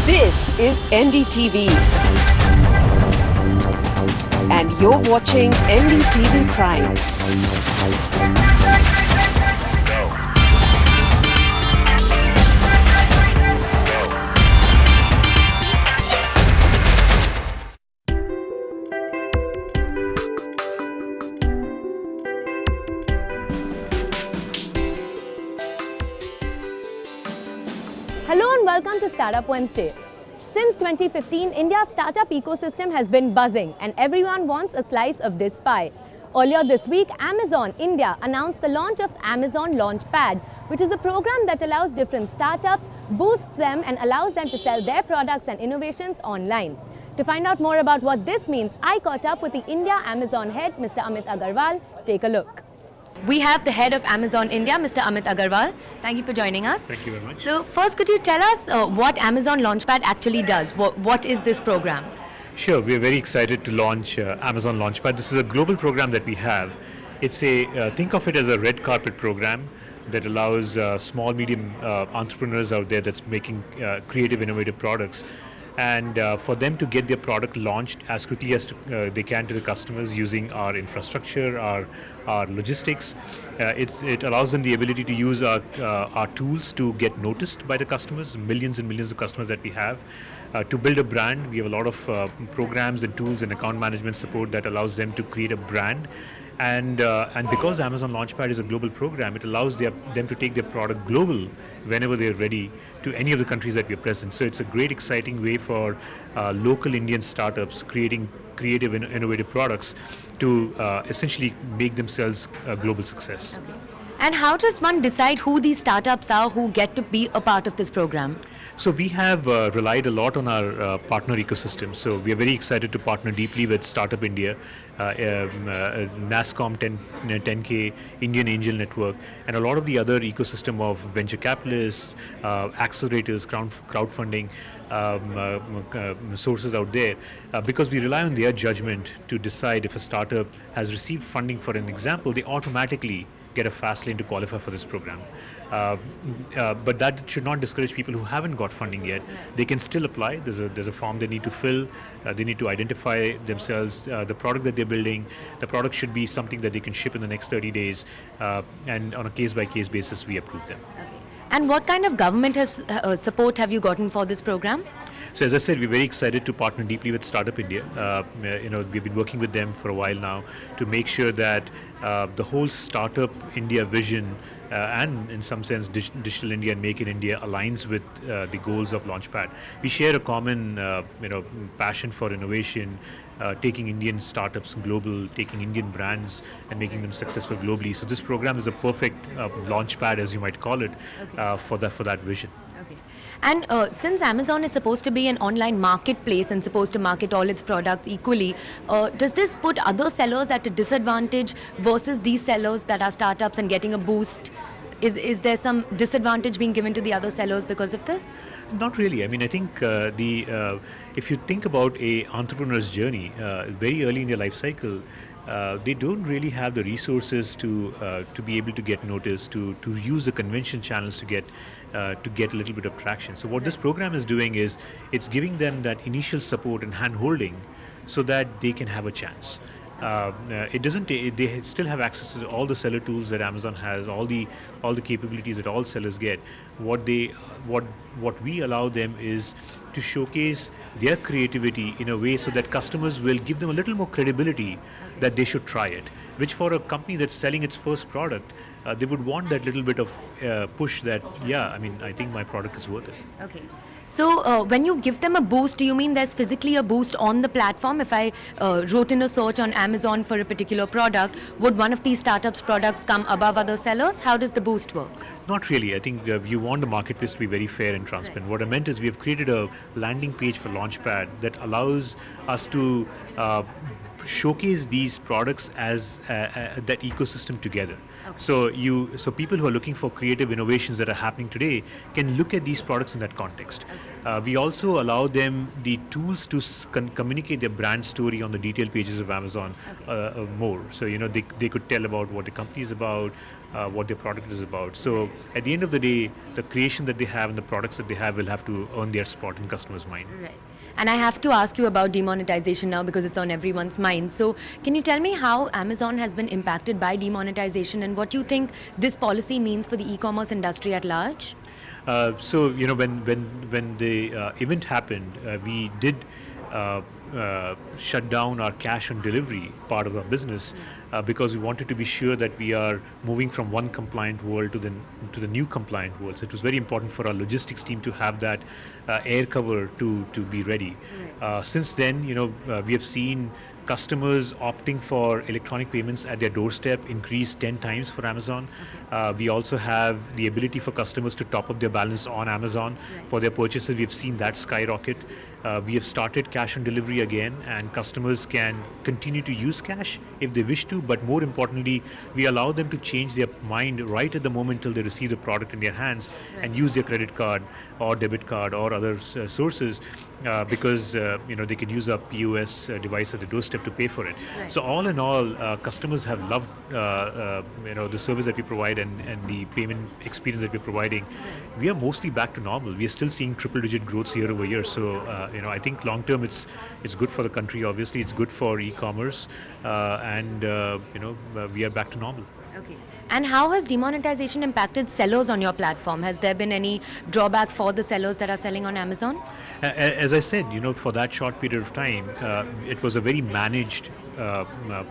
This is NDTV. And you're watching NDTV Prime. Hello and welcome to Startup Wednesday. Since 2015, India's startup ecosystem has been buzzing and everyone wants a slice of this pie. Earlier this week, Amazon India announced the launch of Amazon Launchpad, which is a program that allows different startups, boosts them and allows them to sell their products and innovations online. To find out more about what this means, I caught up with the India Amazon head, Mr. Amit Agarwal. Take a look. We have the head of Amazon India, Mr. Amit Agarwal. Thank you for joining us. Thank you very much. So first, could you tell us what Amazon Launchpad actually does? What is this program? Sure, we are very excited to launch Amazon Launchpad. This is a global program that we have. It's think of it as a red carpet program that allows small, medium entrepreneurs out there that's making creative, innovative products. And for them to get their product launched as quickly as they can to the customers using our infrastructure, our logistics. It allows them the ability to use our tools to get noticed by the customers, millions and millions of customers that we have. To build a brand, we have a lot of programs and tools and account management support that allows them to create a brand. And because Amazon Launchpad is a global program, it allows them to take their product global whenever they're ready to any of the countries that we're present. So it's a great, exciting way for local Indian startups creating creative and innovative products to essentially make themselves a global success. Okay. And how does one decide who these startups are who get to be a part of this program? So we have relied a lot on our partner ecosystem. So we are very excited to partner deeply with Startup India, NASSCOM 10K, Indian Angel Network, and a lot of the other ecosystem of venture capitalists, accelerators, crowdfunding sources out there, because we rely on their judgment to decide if a startup has received funding. For an example, they automatically get a fast lane to qualify for this program. But that should not discourage people who haven't got funding yet. They can still apply. There's a form they need to fill. They need to identify themselves, the product that they're building. The product should be something that they can ship in the next 30 days. And on a case-by-case basis, we approve them. Okay. And what kind of government support have you gotten for this program? So as I said, we're very excited to partner deeply with Startup India. We've been working with them for a while now to make sure that the whole Startup India vision and in some sense Digital India and Make in India aligns with the goals of Launchpad. We share a common passion for innovation, taking Indian startups global, taking Indian brands and making them successful globally. So this program is a perfect launchpad, as you might call it, for that vision. Okay. And since Amazon is supposed to be an online marketplace and supposed to market all its products equally, does this put other sellers at a disadvantage versus these sellers that are startups and getting a boost? Is there some disadvantage being given to the other sellers because of this? Not really. I mean, I think if you think about a entrepreneur's journey, very early in their life cycle, they don't really have the resources to be able to get noticed, to use the convention channels to get a little bit of traction. So what this program is doing is it's giving them that initial support and hand-holding so that they can have a chance. They still have access to all the seller tools that Amazon has, all the capabilities that all sellers get. What we allow them is to showcase their creativity in a way so that customers will give them a little more credibility that they should try it, which for a company that's selling its first product, they would want that little bit of push that, yeah, I mean, I think my product is worth it. Okay. So when you give them a boost, do you mean there's physically a boost on the platform? If I wrote in a search on Amazon for a particular product, would one of these startups' products come above other sellers? How does the boost work? Not really. I think you want the marketplace to be very fair and transparent. Right. What I meant is we have created a landing page for Launchpad that allows us to showcase these products as that ecosystem together. Okay. So people who are looking for creative innovations that are happening today can look at these products in that context. Okay. We also allow them the tools to communicate their brand story on the detail pages of Amazon. Okay. More. So they could tell about what the company is about, what their product is about. So at the end of the day, the creation that they have and the products that they have will have to earn their spot in customers' mind. Right. And I have to ask you about demonetization now because it's on everyone's mind. So can you tell me how Amazon has been impacted by demonetization and what you think this policy means for the e-commerce industry at large? So when the event happened, we did shut down our cash on delivery part of our business because we wanted to be sure that we are moving from one compliant world to the new compliant world. So it was very important for our logistics team to have that air cover to be ready. Since then, we have seen customers opting for electronic payments at their doorstep increase 10 times for Amazon. We also have the ability for customers to top up their balance on Amazon for their purchases. We've seen that skyrocket. We have started cash on delivery again, and customers can continue to use cash if they wish to, but more importantly, we allow them to change their mind right at the moment till they receive the product in their hands and use their credit card or debit card or other sources because they can use a POS device at the doorstep to pay for it. So all in all, customers have loved the service that we provide and the payment experience that we're providing. We are mostly back to normal. We are still seeing triple-digit growth year over year. So I think long term it's good for the country. Obviously, it's good for e-commerce, and we are back to normal. Okay. And how has demonetization impacted sellers on your platform? Has there been any drawback for the sellers that are selling on Amazon? As I said, for that short period of time, it was a very managed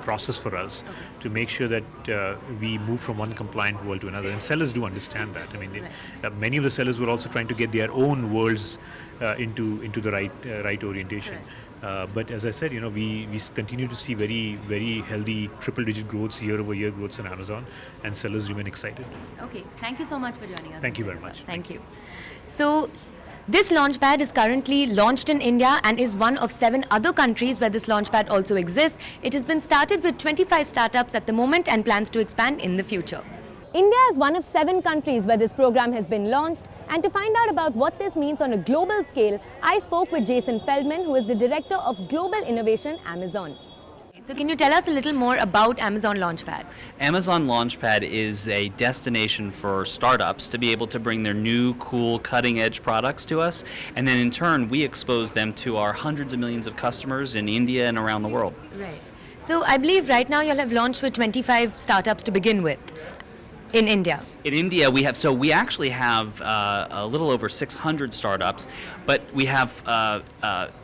process for us to make sure that we move from one compliant world to another. And sellers do understand that. I mean, many of the sellers were also trying to get their own worlds into the right orientation. But as I said, we continue to see very, very healthy triple-digit growths, year-over-year growths on Amazon, and sellers remain excited. Okay, thank you so much for joining us. Thank you very much. Thank you. So, this Launchpad is currently launched in India and is one of 7 other countries where this Launchpad also exists. It has been started with 25 startups at the moment and plans to expand in the future. India is one of 7 countries where this program has been launched. And to find out about what this means on a global scale, I spoke with Jason Feldman, who is the Director of Global Innovation, Amazon. So can you tell us a little more about Amazon Launchpad? Amazon Launchpad is a destination for startups to be able to bring their new, cool, cutting-edge products to us, and then in turn, we expose them to our hundreds of millions of customers in India and around the world. Right. So I believe right now you'll have launched with 25 startups to begin with in India. In India, we actually have a little over 600 startups, but we have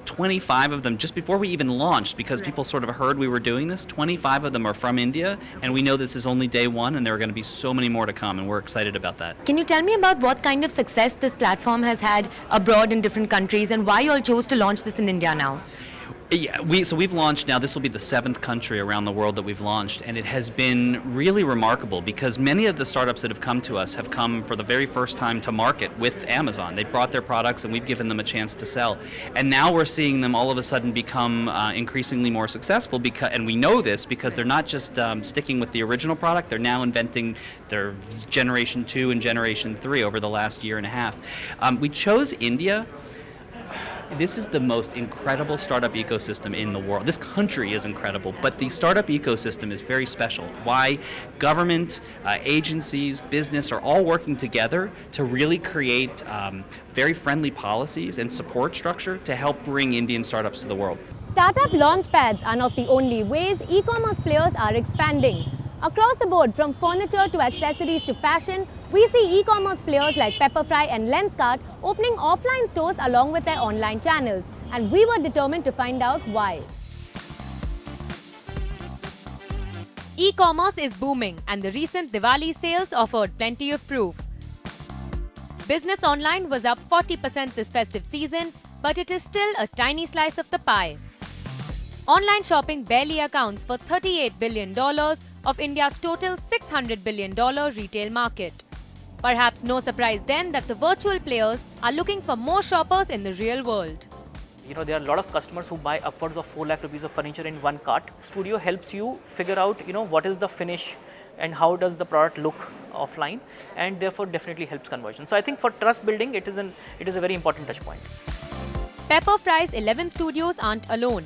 25 of them just before we even launched, because people sort of heard we were doing this. 25 of them are from India, and we know this is only day one, and there are going to be so many more to come, and we're excited about that. Can you tell me about what kind of success this platform has had abroad in different countries, and why you all chose to launch this in India now? Yeah, we've launched now. This will be the 7th country around the world that we've launched, and it has been really remarkable because many of the startups that have come to us have come for the very first time to market with Amazon. They brought their products, and we've given them a chance to sell. And now we're seeing them all of a sudden become increasingly more successful. And we know this because they're not just sticking with the original product. They're now inventing their Generation 2 and Generation 3 over the last year and a half. We chose India. This is the most incredible startup ecosystem in the world. This country is incredible, but the startup ecosystem is very special. Why? Government, agencies, business are all working together to really create very friendly policies and support structure to help bring Indian startups to the world. Startup launchpads are not the only ways e-commerce players are expanding. Across the board, from furniture to accessories to fashion, we see e-commerce players like Pepperfry and Lenskart opening offline stores along with their online channels. And we were determined to find out why. E-commerce is booming, and the recent Diwali sales offered plenty of proof. Business online was up 40% this festive season, but it is still a tiny slice of the pie. Online shopping barely accounts for $38 billion of India's total $600 billion retail market. Perhaps no surprise then that the virtual players are looking for more shoppers in the real world. There are a lot of customers who buy upwards of 4 lakh rupees of furniture in one cart. Studio helps you figure out, what is the finish and how does the product look offline, and therefore definitely helps conversion. So I think for trust building, it is a very important touch point. Pepperfry's 11 studios aren't alone.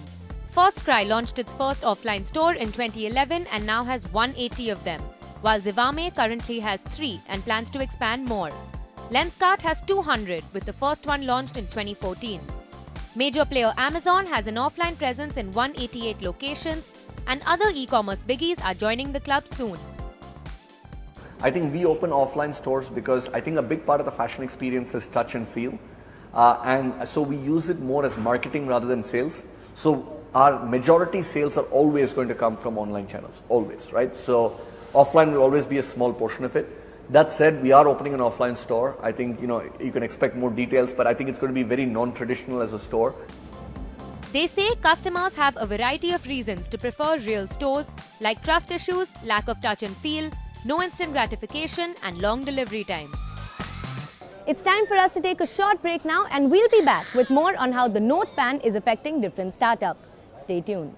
First Cry launched its first offline store in 2011 and now has 180 of them. while Zivame currently has 3 and plans to expand more. Lenskart has 200, with the first one launched in 2014. Major player Amazon has an offline presence in 188 locations, and other e-commerce biggies are joining the club soon. I think we open offline stores because I think a big part of the fashion experience is touch and feel. And so we use it more as marketing rather than sales. So our majority sales are always going to come from online channels, always, right? So offline will always be a small portion of it. That said, we are opening an offline store. I think, you can expect more details, but I think it's going to be very non-traditional as a store. They say customers have a variety of reasons to prefer real stores, like trust issues, lack of touch and feel, no instant gratification, and long delivery time. It's time for us to take a short break now, and we'll be back with more on how the Note ban is affecting different startups. Stay tuned.